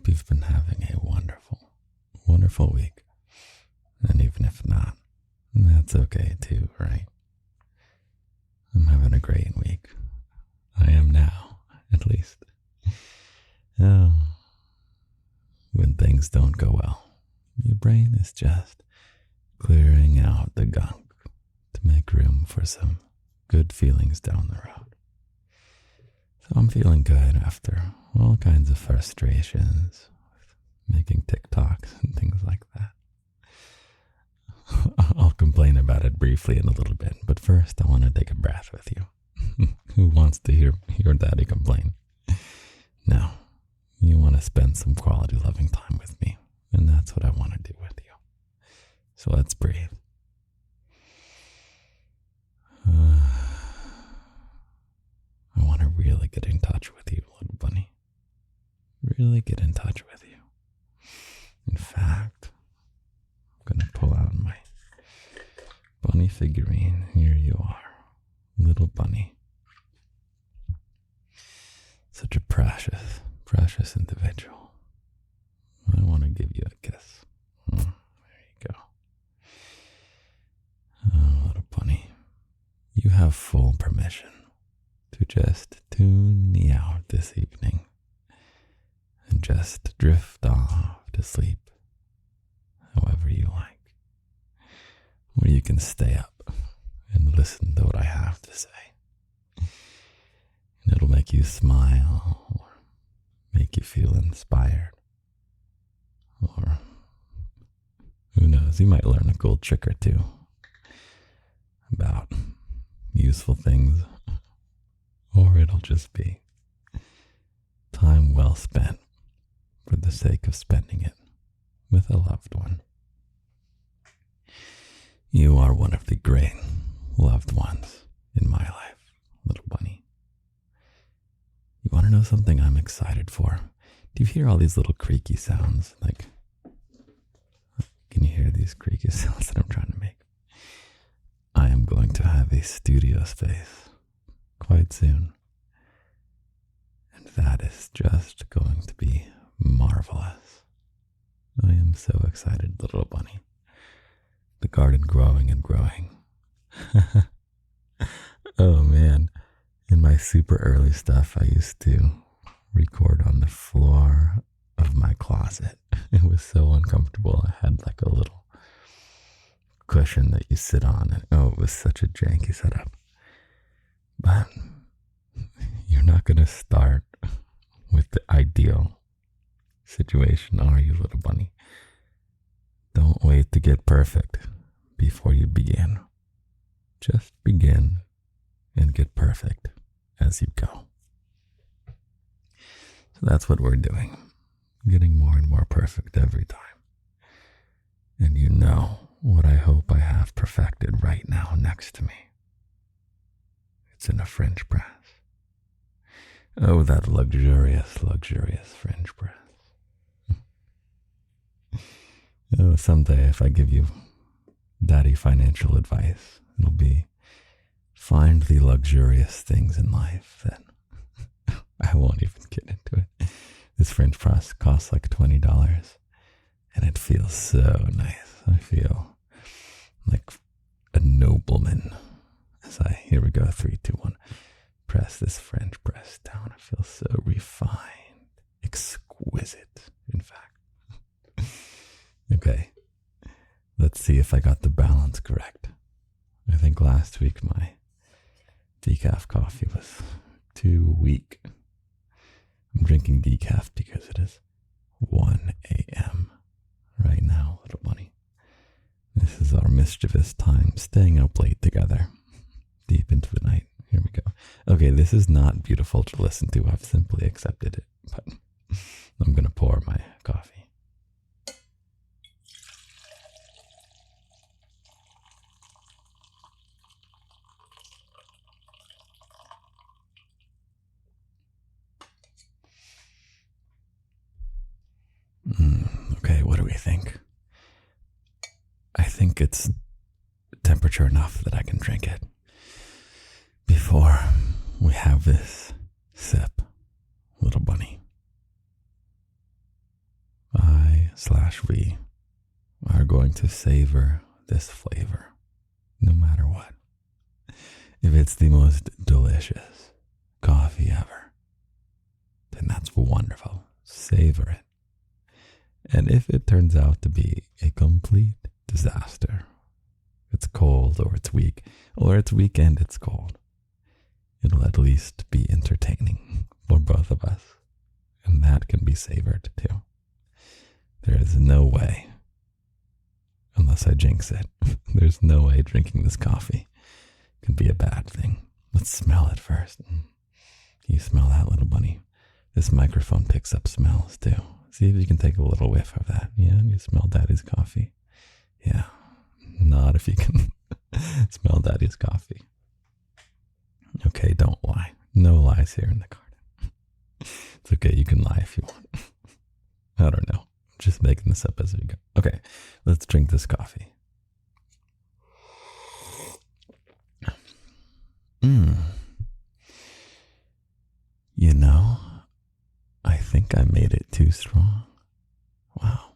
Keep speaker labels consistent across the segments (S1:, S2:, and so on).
S1: hope you've been having a wonderful, wonderful week. And even if not, that's okay too, right? I'm having a great week. I am now, at least. Oh, when things don't go well, your brain is just clearing out the gunk to make room for some good feelings down the road. So I'm feeling good after all kinds of frustrations with making TikToks and things like that. I'll complain about it briefly in a little bit, but first I want to take a breath with you. Who wants to hear your daddy complain? No, you want to spend some quality loving time with me, and that's what I want to do with you. So let's breathe. I want to really get in touch with you, little bunny. Really get in touch with you. In fact, I'm going to pull out my bunny figurine. Here you are, little bunny. Such a precious, precious individual. I want to give you a kiss. There you go. Oh, little bunny. You have full permission to just tune me out this evening and just drift off to sleep however you like. Or you can stay up and listen to what I have to say. And it'll make you smile or make you feel inspired. Or who knows, you might learn a cool trick or two about useful things. Or it'll just be time well spent for the sake of spending it with a loved one. You are one of the great loved ones in my life, little bunny. You want to know something I'm excited for? Do you hear all these little creaky sounds? Like, can you hear these creaky sounds that I'm trying to make? I am going to have a studio space quite soon. And that is just going to be marvelous. I am so excited, little bunny. The garden growing and growing. Oh man, in my super early stuff, I used to record on the floor of my closet. It was so uncomfortable. I had like a little cushion that you sit on, and it was such a janky setup. But you're not going to start with the ideal situation, are you, little bunny? Don't wait to get perfect before you begin. Just begin and get perfect as you go. So that's what we're doing. Getting more and more perfect every time. And you know what I hope I have perfected right now next to me. It's in a French press. Oh, that luxurious, luxurious French press. Oh, someday if I give you daddy financial advice, it'll be find the luxurious things in life that I won't even get into it. This French press costs like $20 and it feels so nice. I feel like a nobleman as here we go, 3, 2, 1. Press this French press down. I feel so refined, exquisite, in fact. Okay, let's see if I got the balance correct. I think last week my decaf coffee was too weak. I'm drinking decaf because it is 1 a.m. right now, little bunny. This is our mischievous time, staying up late together, deep into the night. Here we go. Okay, this is not beautiful to listen to. I've simply accepted it, but I'm going to pour my coffee. Okay, what do we think? I think it's temperature enough that I can drink it before we have this sip, little bunny. we are going to savor this flavor no matter what. If it's the most delicious coffee ever, then that's wonderful. Savor it. And if it turns out to be a complete disaster, it's cold or it's weak, or it's weak and it's cold, it'll at least be entertaining for both of us. And that can be savored too. There is no way, unless I jinx it, there's no way drinking this coffee can be a bad thing. Let's smell it first. You smell that, little bunny? This microphone picks up smells too. See if you can take a little whiff of that. Yeah, you smell Daddy's coffee. Yeah, not if you can smell Daddy's coffee. Okay, don't lie. No lies here in the garden. It's okay, you can lie if you want. I don't know. I'm just making this up as we go. Okay, let's drink this coffee. You know, I think I made it too strong. Wow.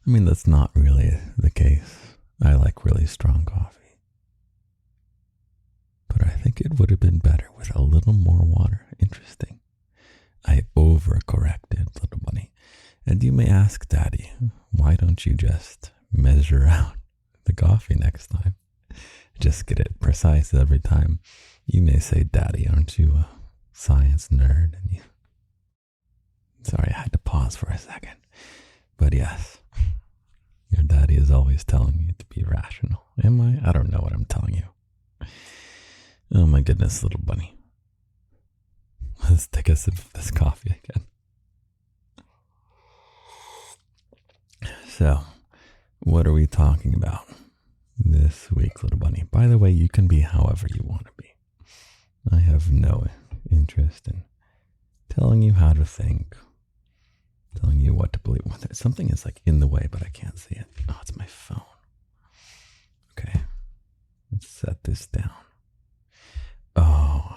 S1: I mean, that's not really the case. I like really strong coffee. But I think it would have been better with a little more water. Interesting. I overcorrected, little bunny. And you may ask, Daddy, why don't you just measure out the coffee next time? Just get it precise every time. You may say, Daddy, aren't you a science nerd? And Sorry, I had to pause for a second. But yes, your daddy is always telling you to be rational. Am I? I don't know what I'm telling you. Oh my goodness, little bunny. Let's take a sip of this coffee again. So, what are we talking about this week, little bunny? By the way, you can be however you want to be. I have no interest in telling you how to think, telling you what to believe. Something is like in the way, but I can't see it. Oh, it's my phone. Okay, let's set this down. Oh,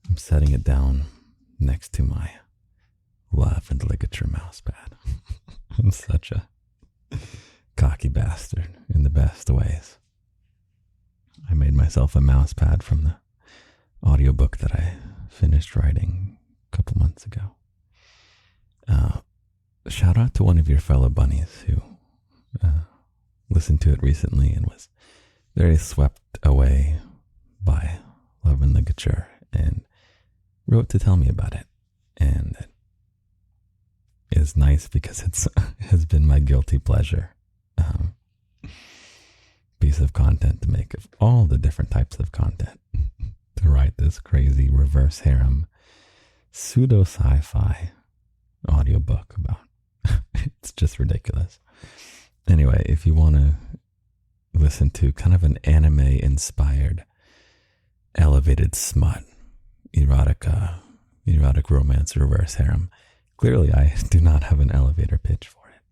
S1: I'm setting it down next to my love and ligature mouse pad. I'm such a cocky bastard in the best ways. I made myself a mouse pad from the audiobook that I finished writing a couple months ago. Shout out to one of your fellow bunnies who listened to it recently and was very swept away by love and ligature and wrote to tell me about it. And it is nice because it has been my guilty pleasure piece of content to make, of all the different types of content, to write this crazy reverse harem pseudo sci-fi audiobook about. It's just ridiculous. Anyway, if you want to listen to kind of an anime inspired elevated smut erotic romance reverse harem, clearly I do not have an elevator pitch for it,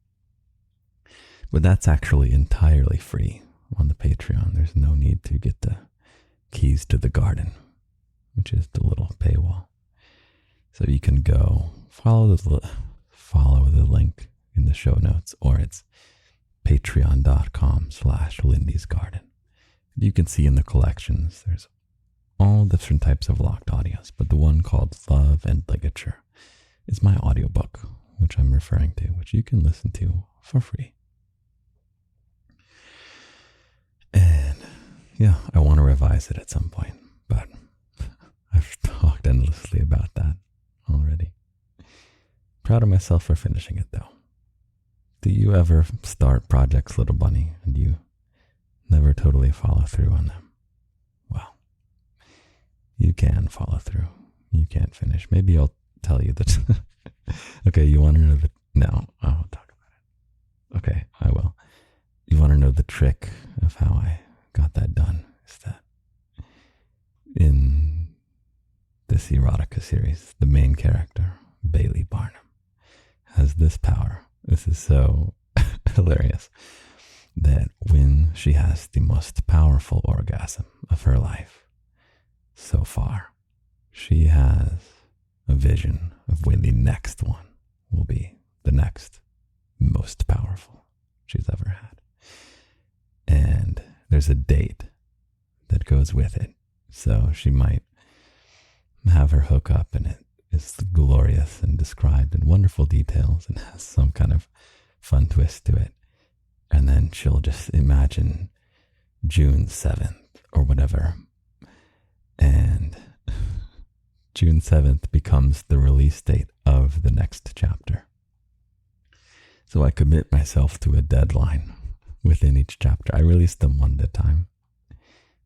S1: but that's actually entirely free on the Patreon. There's no need to get the keys to the garden, which is the little paywall. So you can go follow the link in the show notes, or it's patreon.com/Lindy's Garden. You can see in the collections, there's all different types of locked audios, but the one called Love and Ligature is my audiobook, which I'm referring to, which you can listen to for free. And yeah, I want to revise it at some point, but I've talked endlessly about that already. Proud of myself for finishing it though. Do you ever start projects, little bunny, and you never totally follow through on them? Well, you can follow through. You can't finish. Maybe I'll tell you that. Okay, you want to know No, I'll talk about it. Okay, I will. You want to know the trick of how I got that done? Is that in this erotica series, the main character, Bailey Barnum, has this power. This is so hilarious, that when she has the most powerful orgasm of her life so far, she has a vision of when the next one will be the next most powerful she's ever had. And there's a date that goes with it. So she might have her hookup and it is glorious and described in wonderful details and has some kind of fun twist to it. And then she'll just imagine June 7th or whatever. And June 7th becomes the release date of the next chapter. So I commit myself to a deadline within each chapter. I release them one at a time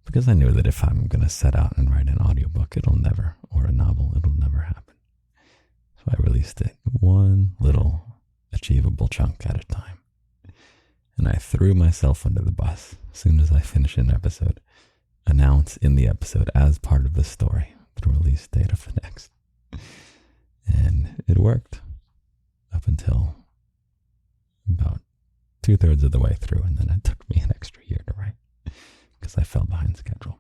S1: because I knew that if I'm going to set out and write an audiobook, or a novel, it'll never happen. So I released it one little achievable chunk at a time. And I threw myself under the bus as soon as I finish an episode, announce in the episode as part of the story the release date of the next. And it worked up until about 2/3 of the way through, and then it took me an extra year to write because I fell behind schedule.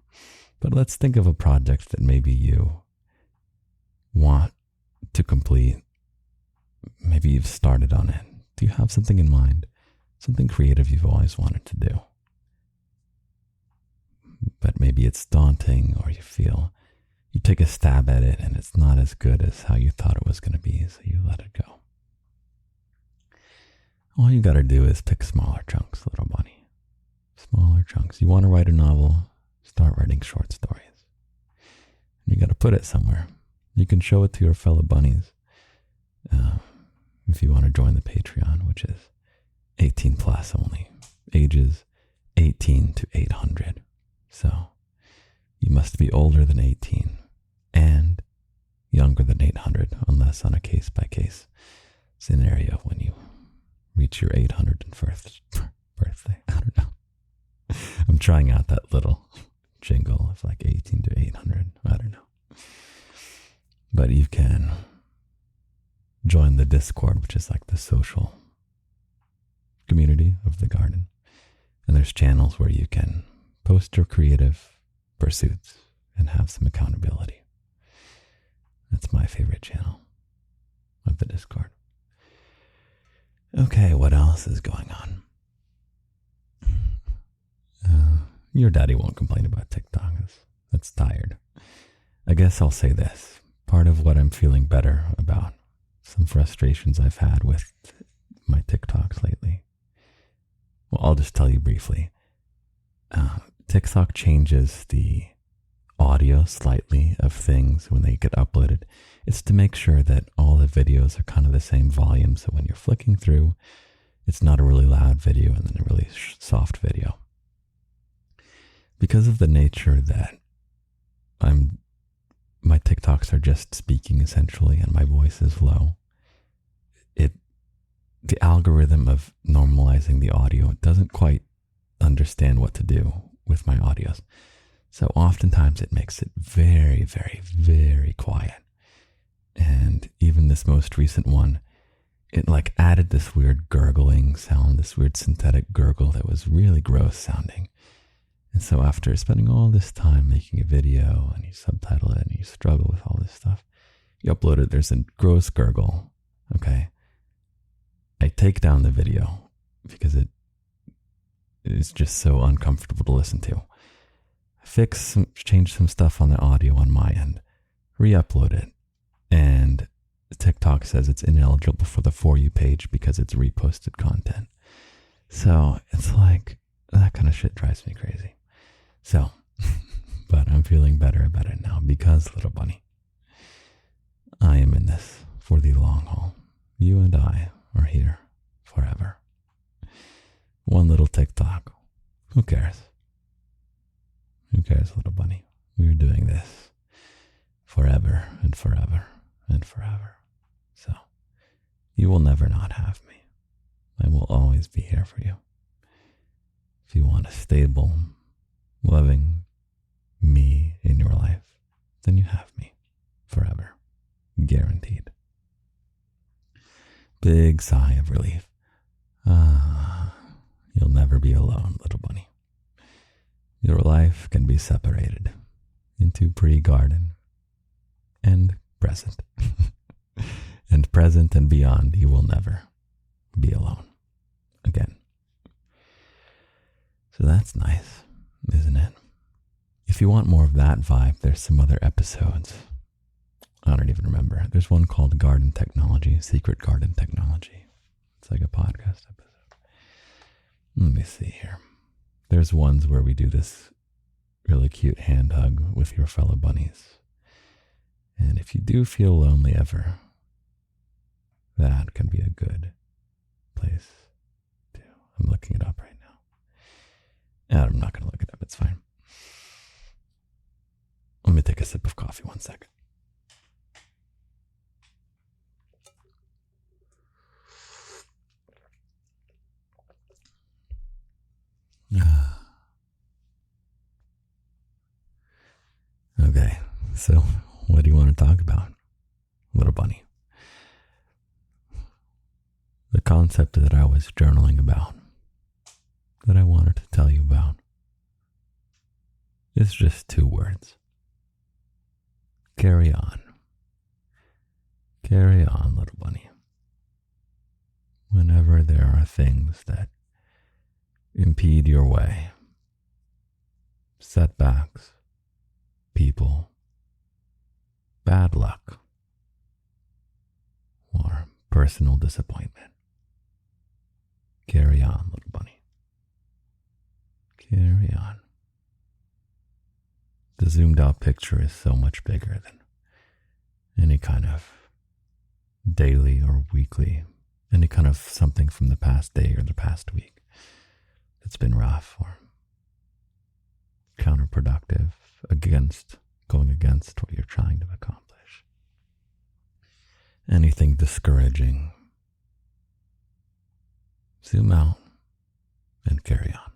S1: But let's think of a project that maybe you want to complete. Maybe you've started on it. Do you have something in mind? Something creative you've always wanted to do? But maybe it's daunting, or you feel you take a stab at it and it's not as good as how you thought it was going to be, so you let it go. All you got to do is pick smaller chunks, little bunny. Smaller chunks. You want to write a novel? Start writing short stories. And you got to put it somewhere. You can show it to your fellow bunnies. If you want to join the Patreon, which is 18 plus only, ages 18 to 800. So you must be older than 18 and younger than 800, unless on a case-by-case scenario when you reach your 801st birthday. I don't know. I'm trying out that little jingle of like 18 to 800. I don't know. But you can join the Discord, which is like the social community of the garden. And there's channels where you can post your creative pursuits and have some accountability. That's my favorite channel of the Discord. Okay, what else is going on? Your daddy won't complain about TikTok. That's tired. I guess I'll say this. Part of what I'm feeling better about, some frustrations I've had with my TikToks lately. Well, I'll just tell you briefly. TikTok changes the audio slightly of things when they get uploaded. It's to make sure that all the videos are kind of the same volume, so when you're flicking through, it's not a really loud video and then a really soft video. Because of the nature that my TikToks are just speaking essentially and my voice is low, the algorithm of normalizing the audio doesn't quite understand what to do with my audios. So oftentimes it makes it very, very, very quiet. And even this most recent one, it like added this weird gurgling sound, this weird synthetic gurgle that was really gross sounding. And so after spending all this time making a video and you subtitle it and you struggle with all this stuff, you upload it, there's a gross gurgle, okay? I take down the video because it is just so uncomfortable to listen to. Change some stuff on the audio on my end, re-upload it, and TikTok says it's ineligible for the For You page because it's reposted content. So it's like, that kind of shit drives me crazy. So, but I'm feeling better about it now because, little bunny, I am in this for the long haul. You and I are here forever. One little TikTok. Who cares? Who cares, little bunny? We are doing this forever and forever and forever. So, you will never not have me. I will always be here for you. If you want a stable, loving me in your life, then you have me forever. Guaranteed. Big sigh of relief. You'll never be alone, little bunny. Your life can be separated into pre-garden and present. And present and beyond, you will never be alone again. So that's nice, isn't it? If you want more of that vibe, there's some other episodes. I don't even remember. There's one called Garden Technology, Secret Garden Technology. It's like a podcast episode. Let me see here. There's ones where we do this really cute hand hug with your fellow bunnies. And if you do feel lonely ever, that can be a good place too. I'm looking it up right now. I'm not going to look it up. It's fine. Let me take a sip of coffee 1 second. Okay, so what do you want to talk about, little bunny? The concept that I was journaling about, that I wanted to tell you about, is just 2 words. Carry on. Carry on, little bunny. Whenever there are things that impede your way, setbacks, people, bad luck, or personal disappointment, carry on, little bunny. Carry on. The zoomed out picture is so much bigger than any kind of daily or weekly, any kind of something from the past day or the past week that's been rough or counterproductive, going against what you're trying to accomplish. Anything discouraging, zoom out and carry on.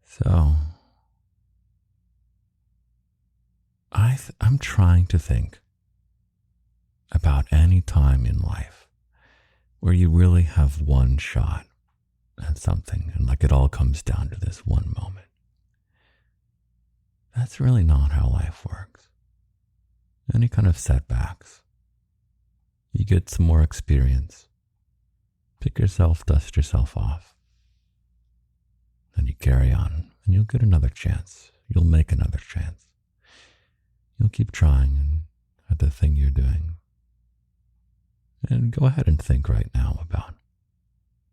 S1: So, I'm trying to think about any time in life where you really have one shot at something and like it all comes down to this one moment. That's really not how life works. Any kind of setbacks, you get some more experience, pick yourself, dust yourself off, and you carry on, and you'll get another chance. You'll make another chance. You'll keep trying at the thing you're doing. And go ahead and think right now about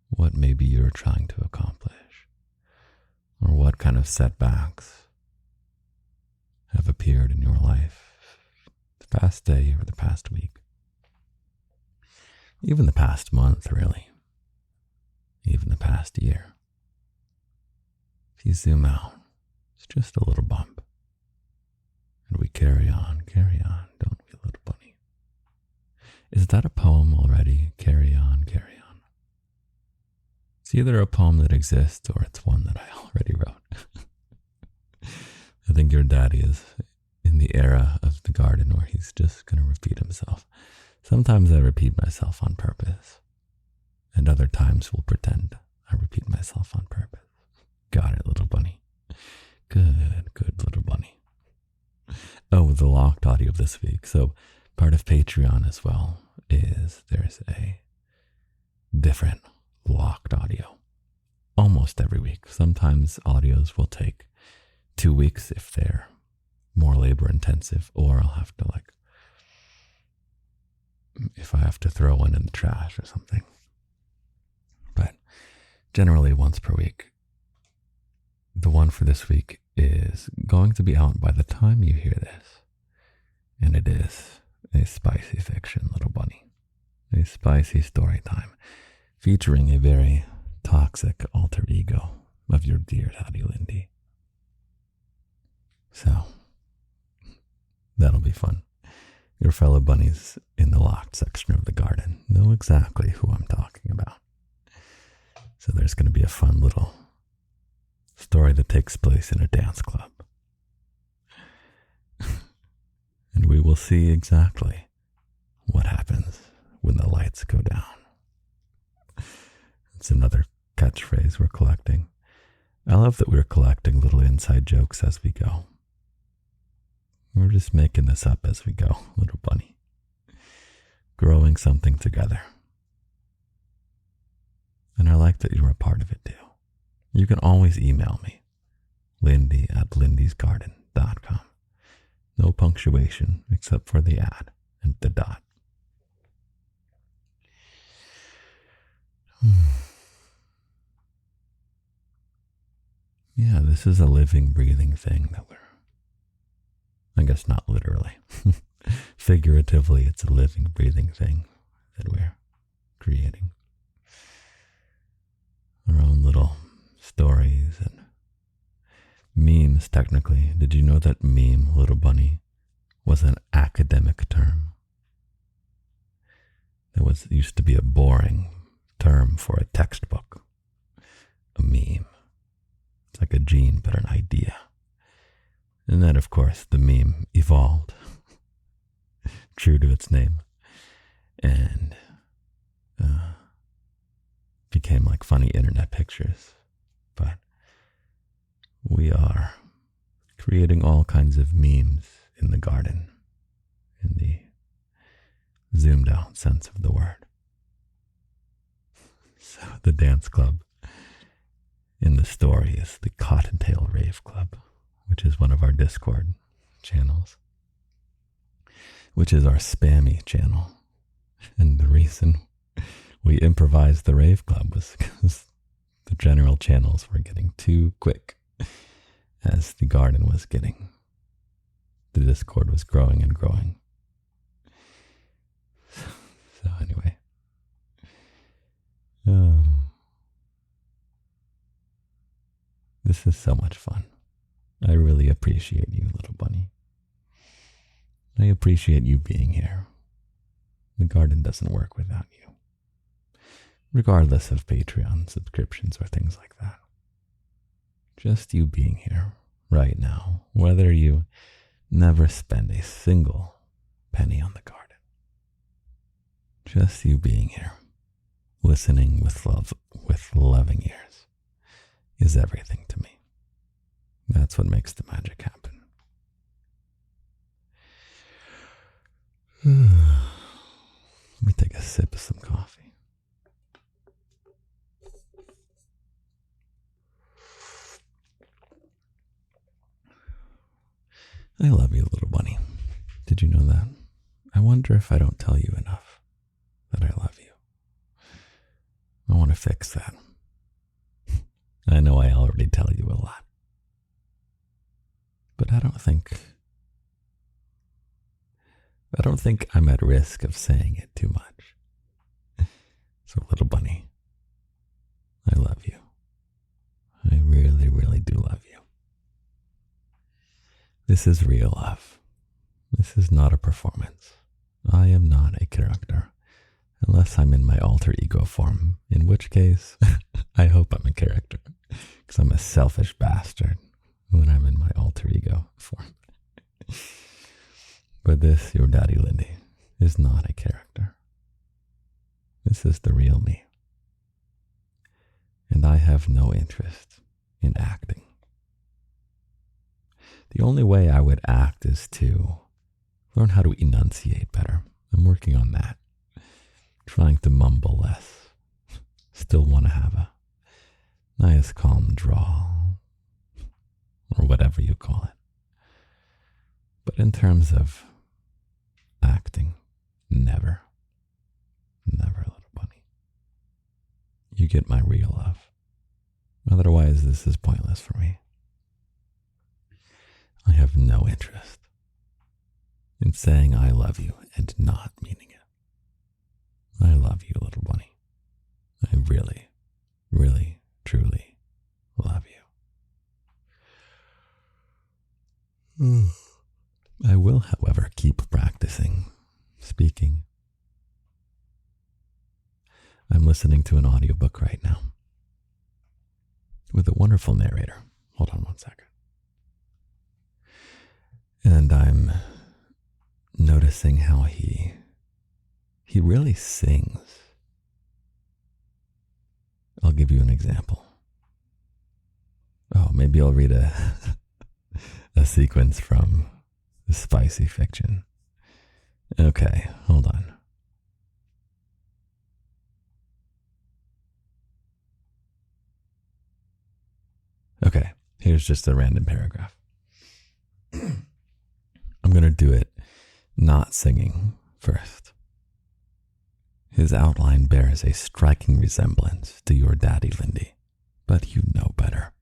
S1: what maybe you're trying to accomplish, or what kind of setbacks have appeared in your life the past day or the past week, even the past month, really, even the past year. If you zoom out, it's just a little bump. And we carry on, don't we, little bunny? Is that a poem already? Carry on, carry on. It's either a poem that exists or it's one that I already wrote. I think your daddy is in the era of the garden where he's just going to repeat himself. Sometimes I repeat myself on purpose, and other times we'll pretend I repeat myself on purpose. Got it, little bunny. Good little bunny. Oh, the locked audio this week. So part of Patreon as well is there's a different locked audio almost every week. Sometimes audios will take 2 weeks if they're more labor intensive, or I'll have to if I have to throw one in the trash or something. But generally once per week. The one for this week is going to be out by the time you hear this. And it is a spicy fiction, little bunny. A spicy story time featuring a very toxic alter ego of your dear daddy Lindy. So, that'll be fun. Your fellow bunnies in the locked section of the garden know exactly who I'm talking about. So there's going to be a fun little story that takes place in a dance club. And we will see exactly what happens when the lights go down. It's another catchphrase we're collecting. I love that we're collecting little inside jokes as we go. We're just making this up as we go, little bunny. growing something together. And I like that you're a part of it too. You can always email me, lindy@lindysgarden.com. No punctuation except for the ad and the dot. Yeah, this is a living, breathing thing that I guess not literally. Figuratively, it's a living, breathing thing that we're creating. Our own little stories and memes, technically. Did you know that meme, little bunny, was an academic term? It used to be a boring term for a textbook. A meme. It's like a gene, but an idea. And then, of course, the meme evolved, true to its name, and became like funny internet pictures. But we are creating all kinds of memes in the garden, in the zoomed out sense of the word. So the dance club in the story is the Cottontail Rave Club, which is one of our Discord channels, which is our spammy channel. And the reason we improvised the Rave Club was because the general channels were getting too quick as the garden was getting. The Discord was growing and growing. So anyway. This is so much fun. I really appreciate you, little bunny. I appreciate you being here. The garden doesn't work without you, regardless of Patreon subscriptions or things like that. Just you being here right now, whether you never spend a single penny on the garden. Just you being here, listening with love, with loving ears, is everything to me. That's what makes the magic happen. Let me take a sip of some coffee. I love you, little bunny. Did you know that? I wonder if I don't tell you enough that I love you. I want to fix that. I know I already tell you a lot. But I don't think I'm at risk of saying it too much. So, little bunny, I love you. I really, really do love you. This is real love. This is not a performance. I am not a character, unless I'm in my alter ego form, in which case, I hope I'm a character, because I'm a selfish bastard when I'm in my alter ego form. But this, your daddy Lindy, is not a character. This is the real me. And I have no interest in acting. The only way I would act is to learn how to enunciate better. I'm working on that. Trying to mumble less. Still want to have a nice calm drawl, or whatever you call it. But in terms of acting, never. Never, little bunny. You get my real love. Otherwise, this is pointless for me. I have no interest in saying I love you and not meaning it. I love you, little bunny. I really, really, truly love you. I will, however, keep practicing speaking. I'm listening to an audiobook right now with a wonderful narrator. Hold on one second. And I'm noticing how he really sings. I'll give you an example. Oh, maybe I'll read a sequence from the Spicy Fiction. Okay, hold on. Okay, here's just a random paragraph. I'm going to do it not singing first. His outline bears a striking resemblance to your daddy, Lindy, but you know better.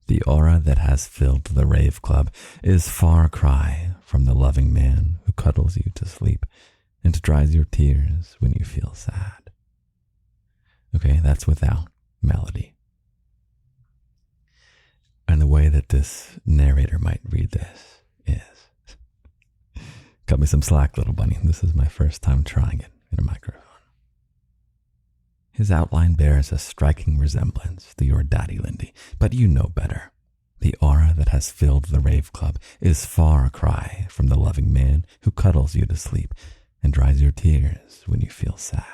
S1: The aura that has filled the rave club is far cry from the loving man who cuddles you to sleep and dries your tears when you feel sad. Okay, that's without melody. And the way that this narrator might read this is, cut me some slack, little bunny. This is my first time trying it in a microphone. His outline bears a striking resemblance to your daddy, Lindy, but you know better. The aura that has filled the rave club is far a cry from the loving man who cuddles you to sleep and dries your tears when you feel sad.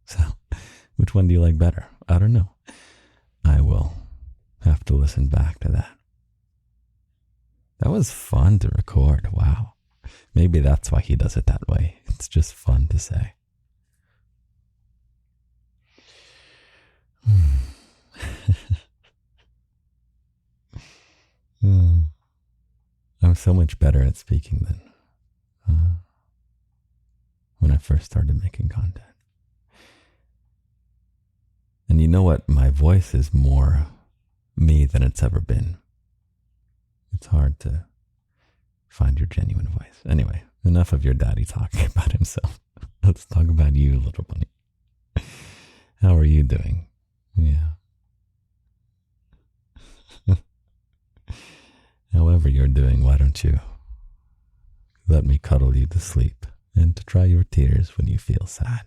S1: So, which one do you like better? I don't know. I will have to listen back to that. That was fun to record. Wow. Maybe that's why he does it that way. It's just fun to say. I'm so much better at speaking than when I first started making content. And you know what? My voice is more me than it's ever been. It's hard to find your genuine voice. Anyway, enough of your daddy talking about himself. Let's talk about you, little bunny. How are you doing? Yeah. However you're doing, why don't you let me cuddle you to sleep and to dry your tears when you feel sad?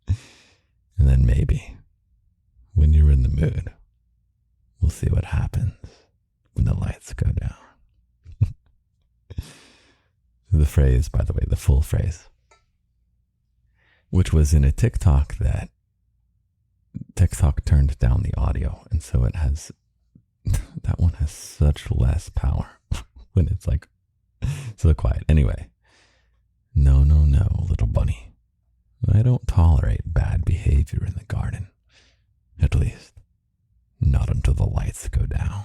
S1: And then maybe, when you're in the mood, we'll see what happens when the lights go down. The phrase, by the way, the full phrase, which was in a TikTok that TikTok turned down the audio, and so it has, that one has such less power when it's like so quiet. Anyway, no, little bunny. I don't tolerate bad behavior in the garden. At least, not until the lights go down.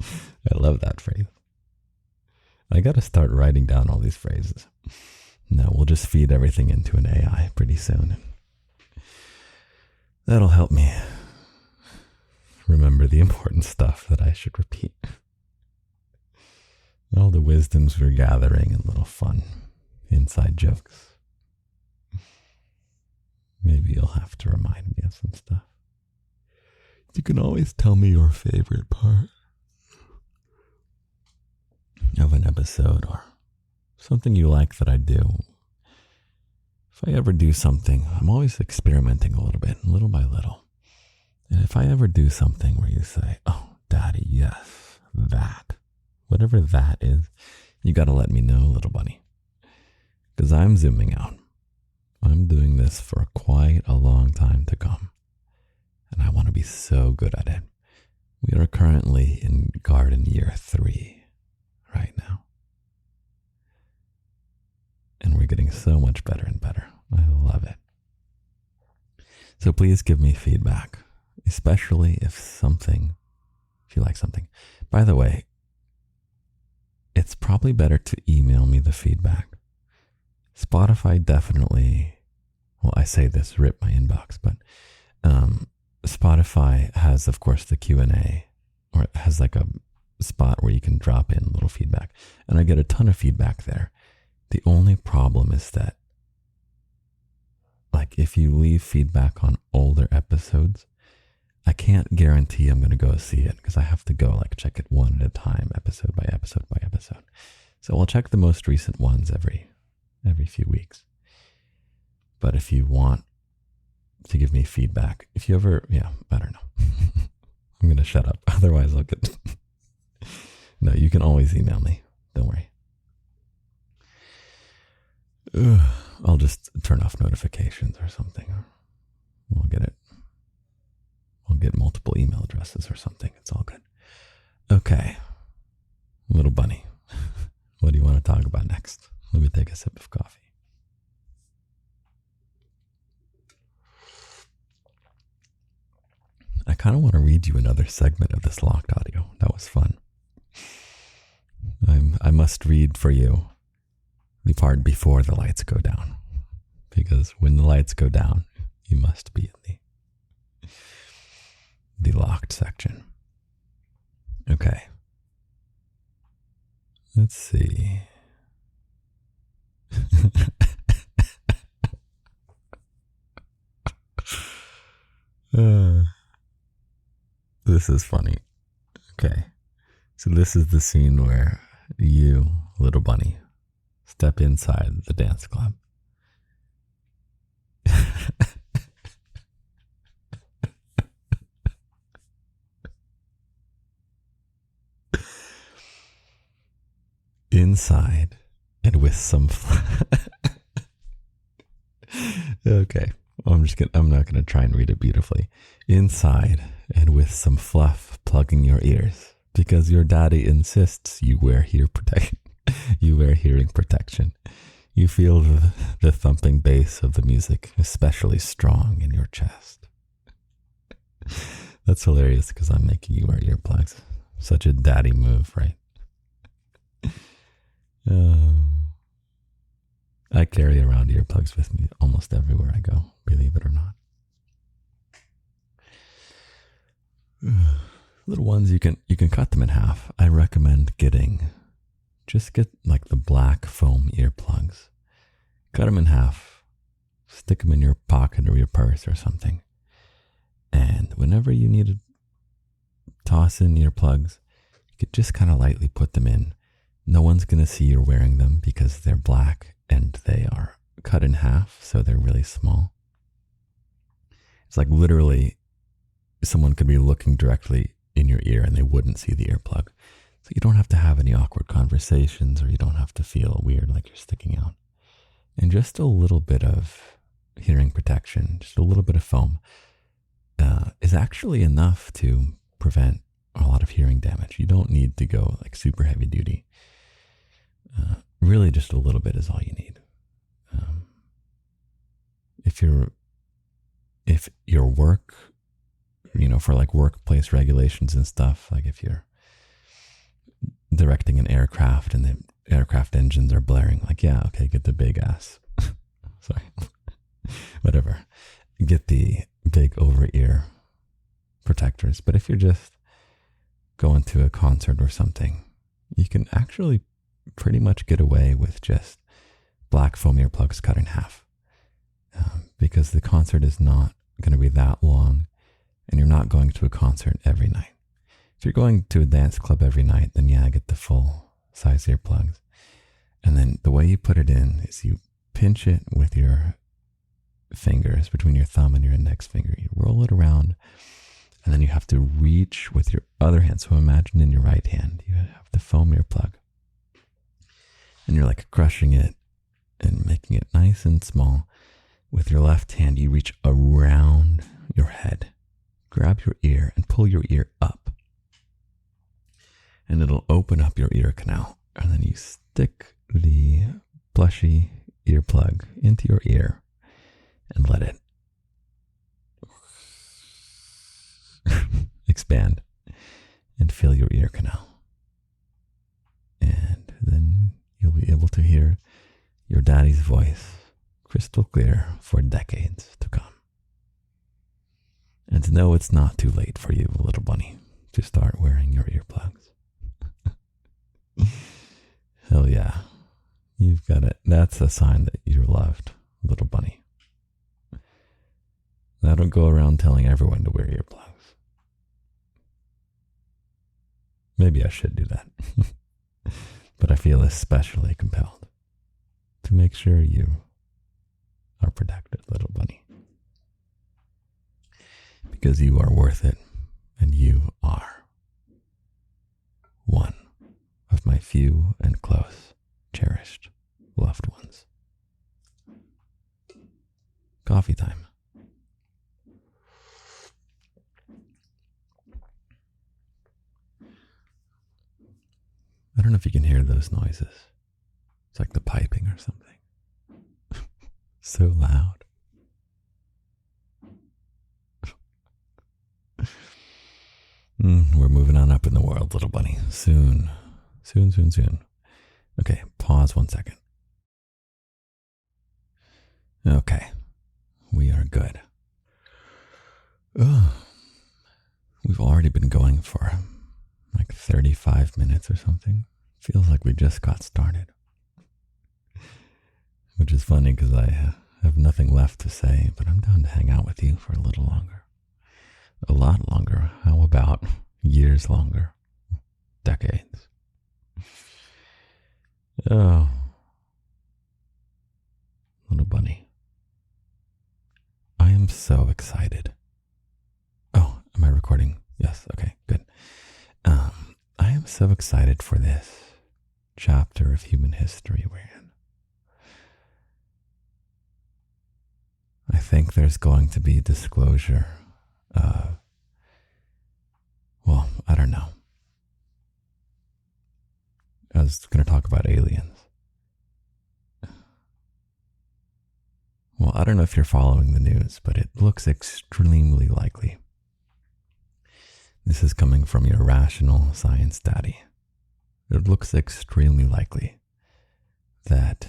S1: I love that phrase. I gotta start writing down all these phrases. No, we'll just feed everything into an AI pretty soon. That'll help me remember the important stuff that I should repeat. All the wisdoms we're gathering and little fun inside jokes. Maybe you'll have to remind me of some stuff. You can always tell me your favorite part of an episode or something you like that I do. If I ever do something, I'm always experimenting a little bit, little by little. And if I ever do something where you say, oh, Daddy, yes, that, whatever that is, you got to let me know, little bunny. Because I'm zooming out. I'm doing this for quite a long time to come. And I want to be so good at it. We are currently in garden year 3 right now. And we're getting so much better and better. I love it. So please give me feedback, especially if you like something. By the way, it's probably better to email me the feedback. Spotify definitely, well, I say this, rip my inbox, but Spotify has, of course, the Q&A, or it has like a spot where you can drop in little feedback. And I get a ton of feedback there. The only problem is that, like, if you leave feedback on older episodes, I can't guarantee I'm going to go see it because I have to go like check it one at a time, episode by episode by episode. So I'll check the most recent ones every few weeks. But if you want to give me feedback, if you ever, I don't know. I'm going to shut up. Otherwise I'll get... No, you can always email me. Don't worry. I'll just turn off notifications or something. We'll get it. We'll get multiple email addresses or something. It's all good. Okay. Little bunny. What do you want to talk about next? Let me take a sip of coffee. kind of want to read you another segment of this locked audio. That was fun. I must read for you the part before the lights go down, because when the lights go down, you must be in the locked section. Okay. Let's see. This is funny. Okay. So this is the scene where you, little bunny, step inside the dance club. Inside and with some okay, I'm not gonna try and read it beautifully. Inside and with some fluff plugging your ears, because your daddy insists you wear hearing protection. You feel the thumping bass of the music especially strong in your chest. That's hilarious because I'm making you wear earplugs. Such a daddy move, right? I carry around earplugs with me almost everywhere I go, believe it or not. Little ones, you can cut them in half. I recommend get like the black foam earplugs. Cut them in half, stick them in your pocket or your purse or something. And whenever you need to toss in earplugs, you could just kind of lightly put them in. No one's going to see you're wearing them because they're black and they are cut in half, so they're really small. It's like literally someone could be looking directly in your ear and they wouldn't see the earplug. So you don't have to have any awkward conversations, or you don't have to feel weird like you're sticking out. And just a little bit of hearing protection, just a little bit of foam, is actually enough to prevent a lot of hearing damage. You don't need to go like super heavy duty. Really just a little bit is all you need. If your work, for like workplace regulations and stuff, like if you're directing an aircraft and the aircraft engines are blaring, like, yeah, okay, get the big ass. Sorry. Whatever. Get the big over ear protectors. But if you're just going to a concert or something, you can actually pretty much get away with just black foam earplugs cut in half, because the concert is not going to be that long and you're not going to a concert every night. If you're going to a dance club every night, then yeah, get the full size earplugs. And then the way you put it in is you pinch it with your fingers between your thumb and your index finger. You roll it around, and then you have to reach with your other hand. So imagine in your right hand, you have the foam earplug. And you're like crushing it and making it nice and small. With your left hand, you reach around your head, grab your ear and pull your ear up. And it'll open up your ear canal. And then you stick the plushy earplug into your ear and let it expand and fill your ear canal. And then you'll be able to hear your daddy's voice crystal clear for decades to come. And to know it's not too late for you, little bunny, to start wearing your earplugs. Hell yeah. You've got it. That's a sign that you're loved, little bunny. I don't go around telling everyone to wear earplugs. Maybe I should do that. But I feel especially compelled to make sure you are protected, little bunny. Because you are worth it, and you are one of my few and close, cherished, loved ones. Coffee time. I don't know if you can hear those noises. It's like the piping or something. So loud. We're moving on up in the world, little bunny. Soon. Soon, soon, soon. Okay, pause 1 second. Okay, we are good. Ugh. We've already been going for like 35 minutes or something. Feels like we just got started. Which is funny because I have nothing left to say, but I'm down to hang out with you for a little longer. A lot longer. How about years longer? Decades. Oh. Little bunny. I am so excited. Oh, am I recording? Yes, okay, good. I am so excited for this chapter of human history we're in. I think there's going to be disclosure of, well, I don't know. I was going to talk about aliens. Well, I don't know if you're following the news, but it looks extremely likely. This is coming from your rational science daddy. It looks extremely likely that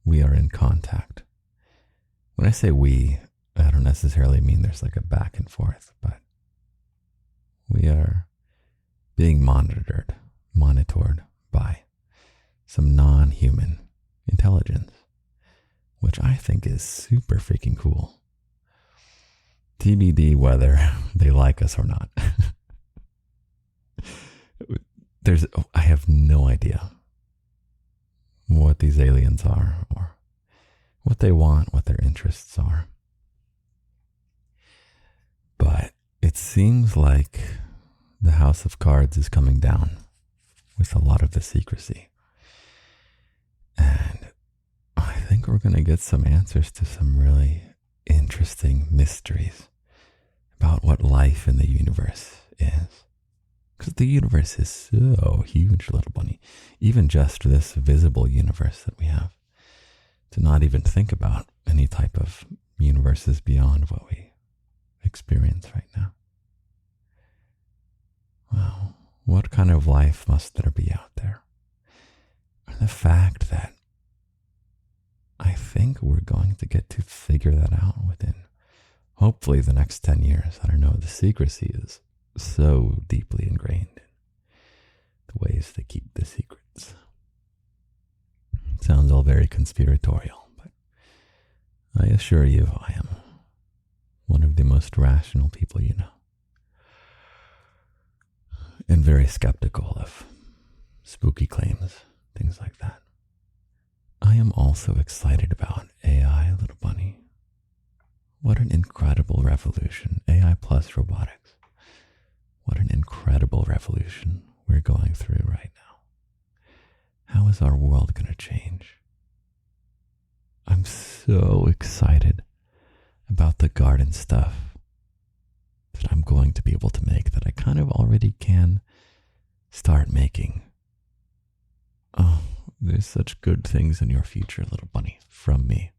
S1: we are in contact. When I say we, I don't necessarily mean there's like a back and forth, but we are being monitored by some non-human intelligence, which I think is super freaking cool. TBD whether they like us or not. I have no idea what these aliens are or what they want, what their interests are. But it seems like the house of cards is coming down with a lot of the secrecy. And I think we're going to get some answers to some really interesting mysteries about what life in the universe is. Because the universe is so huge, little bunny. Even just this visible universe that we have. To not even think about any type of universes beyond what we experience right now. Wow, what kind of life must there be out there? And the fact that I think we're going to get to figure that out within hopefully the next 10 years. I don't know, the secrecy is so deeply ingrained in the ways they keep the secrets. It sounds all very conspiratorial, but I assure you I am one of the most rational people you know. And very skeptical of spooky claims, things like that. I am also excited about AI, little bunny. What an incredible revolution. AI plus robotics. What an incredible revolution we're going through right now. How is our world going to change? I'm so excited about the garden stuff that I'm going to be able to make that I kind of already can start making. Oh, there's such good things in your future, little bunny, from me.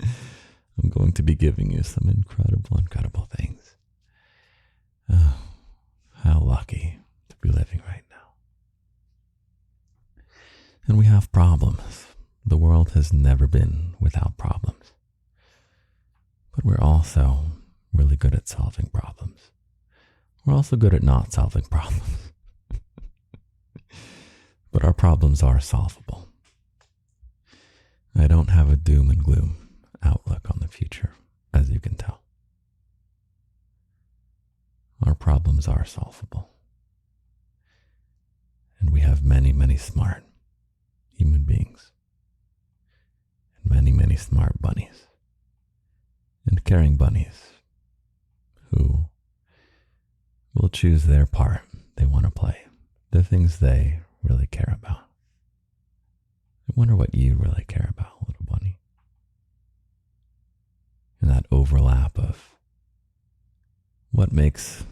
S1: I'm going to be giving you some incredible, incredible things. Oh, how lucky to be living right now. And we have problems. The world has never been without problems. But we're also really good at solving problems. We're also good at not solving problems. But our problems are solvable. I don't have a doom and gloom outlook on the future, as you can tell. Our problems are solvable. And we have many, many smart human beings. And many, many smart bunnies. And caring bunnies who will choose their part they want to play, the things they really care about. I wonder what you really care about, little bunny. And that overlap of what makes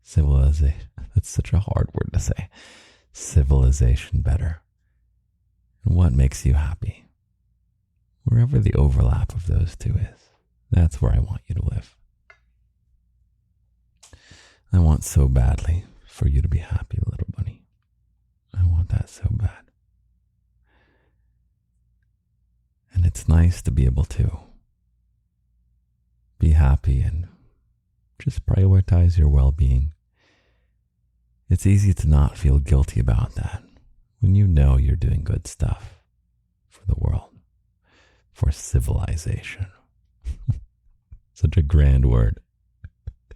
S1: civilization, that's such a hard word to say, civilization better. And what makes you happy. Wherever the overlap of those two is, that's where I want you to live. I want so badly for you to be happy, little bunny. I want that so bad. And it's nice to be able to be happy and just prioritize your well-being. It's easy to not feel guilty about that when you know you're doing good stuff for the world, for civilization. Such a grand word.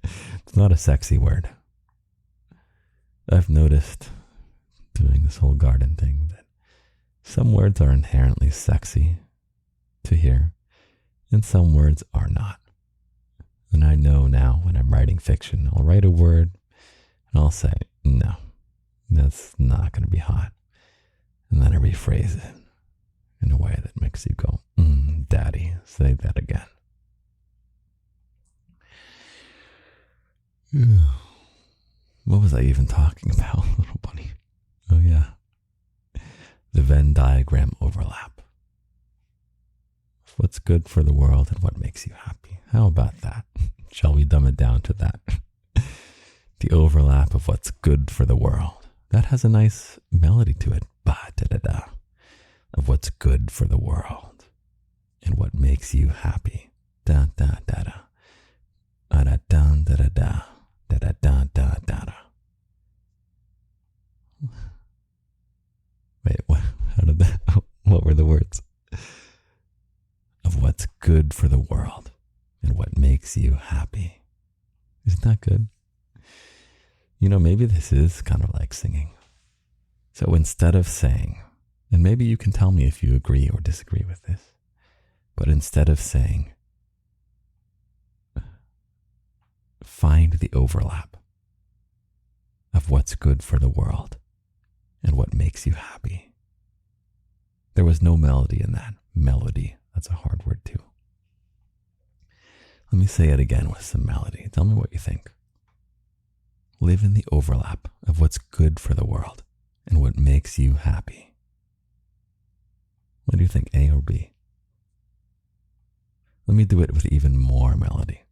S1: It's not a sexy word. I've noticed doing this whole garden thing that some words are inherently sexy to hear and some words are not. And I know now when I'm writing fiction, I'll write a word and I'll say, no, that's not going to be hot. And then I rephrase it in a way that makes you go, Daddy, say that again. What was I even talking about, little bunny? Oh yeah. The Venn diagram overlap. What's good for the world and what makes you happy. How about that? Shall we dumb it down to that? The overlap of what's good for the world. That has a nice melody to it. Ba-da-da-da. Of what's good for the world and what makes you happy. Da-da-da-da. Da-da-da-da-da. Da-da-da-da-da-da. Wait, what? How did that? What were the words? Of what's good for the world and what makes you happy. Isn't that good? You know, maybe this is kind of like singing. So instead of saying, and maybe you can tell me if you agree or disagree with this, but instead of saying, find the overlap of what's good for the world and what makes you happy. There was no melody in that. Melody. That's a hard word too. Let me say it again with some melody. Tell me what you think. Live in the overlap of what's good for the world and what makes you happy. What do you think, A or B? Let me do it with even more melody.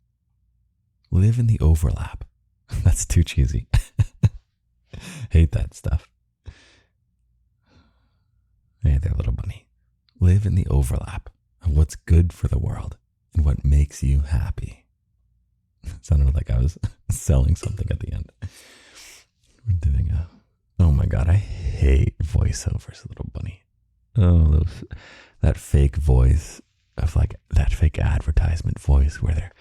S1: Live in the overlap. That's too cheesy. Hate that stuff. Hey there, little bunny. Live in the overlap of what's good for the world and what makes you happy. It sounded like I was selling something at the end. We're doing oh my God, I hate voiceovers, little bunny. Oh, that fake voice of like that fake advertisement voice where they're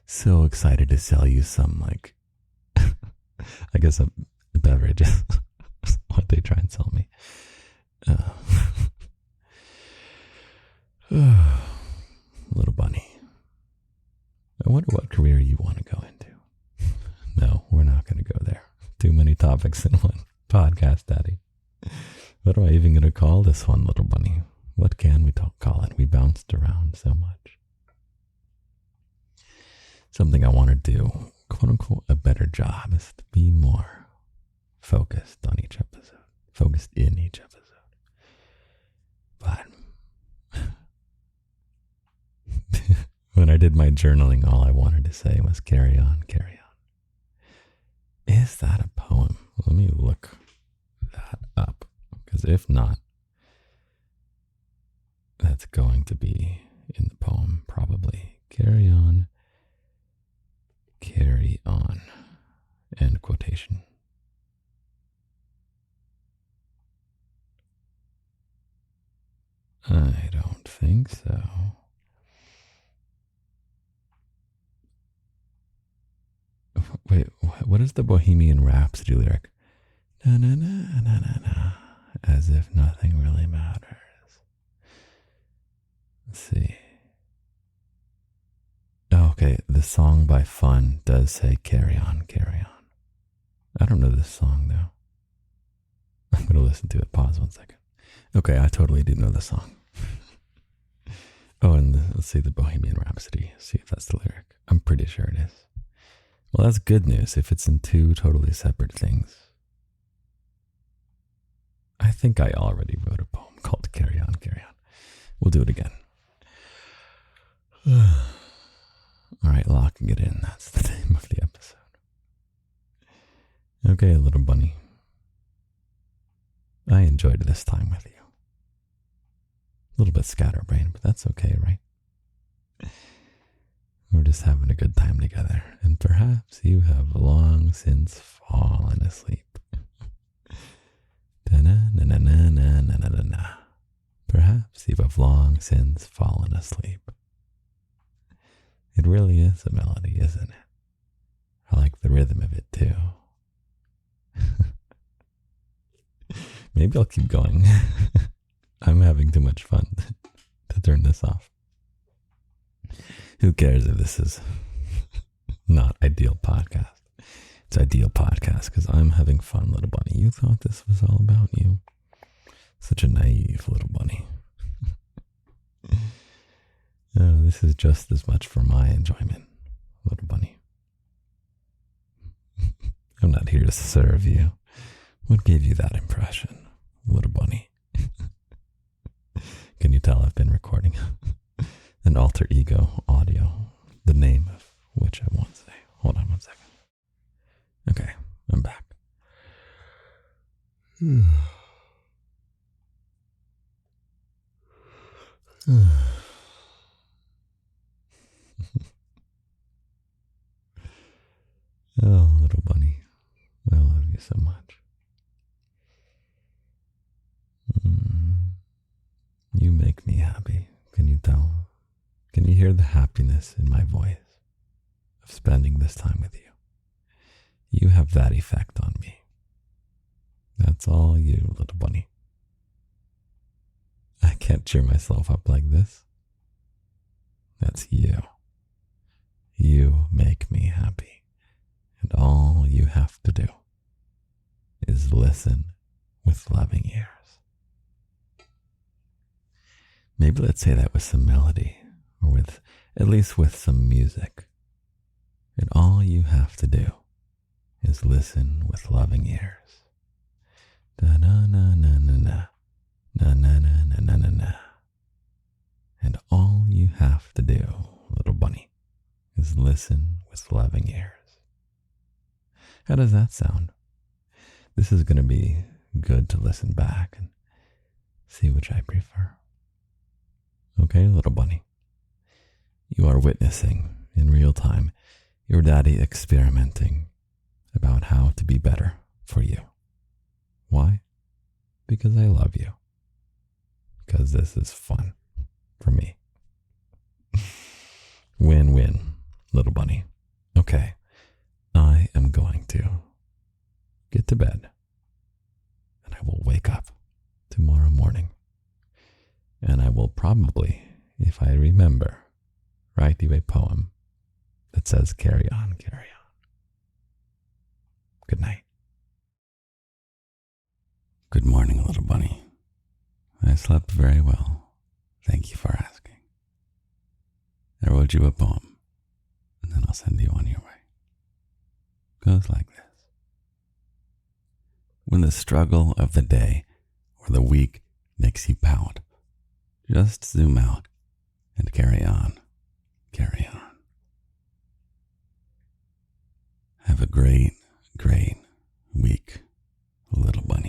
S1: so excited to sell you some like, I guess a beverage is what they try and sell me. Little bunny. I wonder what career you want to go into. No, we're not going to go there. Too many topics in one podcast, Daddy. What am I even going to call this one, little bunny? What can we call it? We bounced around so much. Something I want to do, quote unquote, a better job is to be more focused on each episode. Focused in each episode. But when I did my journaling, all I wanted to say was carry on, carry on. Is that a poem? Let me look that up. Because if not, that's going to be in the poem, probably. Carry on, end quotation. I don't think so. Wait, what is the Bohemian Rhapsody lyric? Na na na na na na, as if nothing really matters. Let's see. Oh, okay, the song by Fun does say carry on, carry on. I don't know this song though. I'm going to listen to it. Pause 1 second. Okay, I totally do know the song. Oh, and let's see the Bohemian Rhapsody. See if that's the lyric. I'm pretty sure it is. Well, that's good news if it's in two totally separate things. I think I already wrote a poem called Carry On, Carry On. We'll do it again. All right, locking it in. That's the name of the episode. Okay, little bunny. I enjoyed this time with you. A little bit scatterbrained, but that's okay, right? We're just having a good time together, and perhaps you have long since fallen asleep. Da-na-na-na-na-na-na-na-na. Perhaps you have long since fallen asleep. It really is a melody, isn't it? I like the rhythm of it too. Maybe I'll keep going. I'm having too much fun to turn this off. Who cares if this is not ideal podcast? It's ideal podcast because I'm having fun, little bunny. You thought this was all about you. Such a naive little bunny. Oh, this is just as much for my enjoyment, little bunny. I'm not here to serve you. What gave you that impression, little bunny? Can you tell I've been recording an alter ego audio, the name of which I won't say. Hold on 1 second. Okay, I'm back. Oh, little bunny, I love you so much. You make me happy. Can you tell? Can you hear the happiness in my voice of spending this time with you? You have that effect on me. That's all you, little bunny. I can't cheer myself up like this. That's you. You make me happy. And all you have to do is listen with loving ears. Maybe let's say that with some melody, or with at least with some music. And all you have to do is listen with loving ears. Da-na-na-na-na-na, na-na-na-na-na-na. And all you have to do, little bunny, is listen with loving ears. How does that sound? This is going to be good to listen back and see which I prefer. Okay, little bunny. You are witnessing in real time your daddy experimenting about how to be better for you. Why? Because I love you. Because this is fun for me. Win-win, little bunny. Okay, I am going to get to bed, and I will wake up tomorrow morning, and I will probably, if I remember, write you a poem that says carry on, carry on. Good night. Good morning, little bunny. I slept very well. Thank you for asking. I wrote you a poem, and then I'll send you on your way. Goes like this. When the struggle of the day or the week makes you pout, just zoom out and carry on, carry on. Have a great, great week, little bunny.